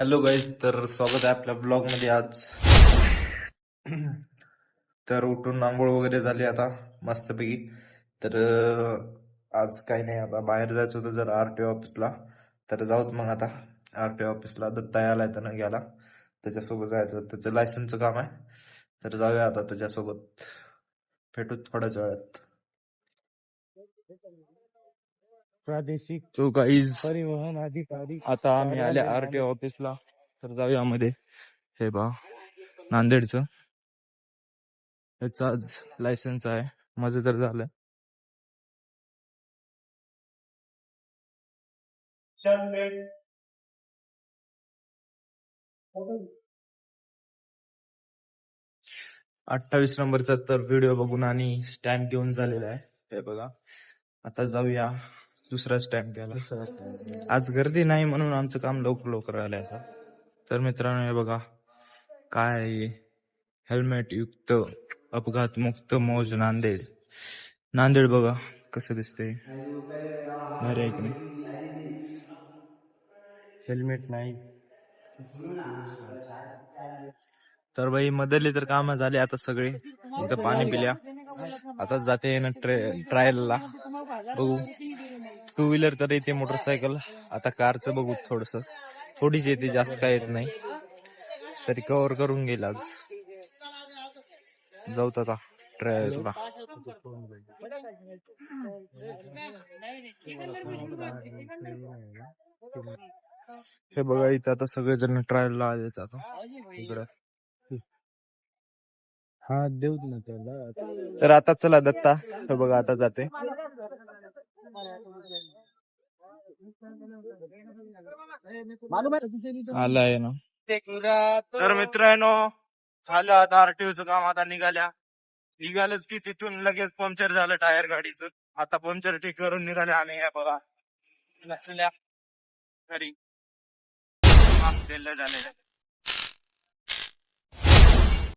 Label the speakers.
Speaker 1: Hello guys, तर स्वागत आहे आपल्या ब्लॉग मध्ये आज. तर उठून आंघोळ वगैरे झाली आता मस्तपैकी. तर आज काही नाही, आता बाहेर जायचं होतं जरा आरटीओ ऑफिसला. तर जाऊत मग आता आरटीओ ऑफिसला. दत्ता आलाय त्यानं गेला, त्याच्यासोबत जायचं, त्याचं लायसनचं काम आहे. तर जाऊया आता त्याच्यासोबत, भेटू थोड्याच वेळात.
Speaker 2: प्रादेशिक
Speaker 1: तो गाईज
Speaker 2: परिवहन अधिकारी
Speaker 1: आता आम्ही आले आरटीओ ऑफिसला. तर जाऊया मध्ये. हे बा नांदेडचं, याचं आज लायसन्स आहे. माझं तर झालं. अठ्ठावीस नंबरचा तर व्हिडिओ बघून आणि स्टॅम्प घेऊन झालेला आहे. हे बघा, आता जाऊया दुसरा स्टॅम्प घ्यायला. आज गर्दी नाही म्हणून आमचं काम लवकर लवकर आलंय आता. तर मित्रांनो, हे बघा काय आहे, हेल्मेट युक्त अपघात मुक्त मौज नांदेड. नांदेड बघा कसं दिसतंय, भारी आहे की नाही. हेल्मेट नाही. तर बाई मधली तर काम झाले आता सगळे. इथं पाणी पिल्या, आता जाते ना ट्रायलला. बघू, टू व्हीलर तर येते, मोटरसायकल. आता कारचं बघू, थोडीच येते, जास्त काय येत नाही. तरी कव्हर करून गेला आज. जाऊत आता ट्रायलला. हे बघा, इथं आता सगळेजण ट्रायलला आलेत आता इकडं.
Speaker 2: हा देऊत ना त्याला.
Speaker 1: तर आता चला दत्ता, हे बघा आता जाते. आलाय ना. तर मित्रांनो, झालं आता आरटीओचं काम. आता निघालच की तिथून लगेच पंक्चर झालं टायर गाडीचं. आता पंक्चर ठीक करून निघाले आम्ही. हे बघा नसल्या घरी झालेलं.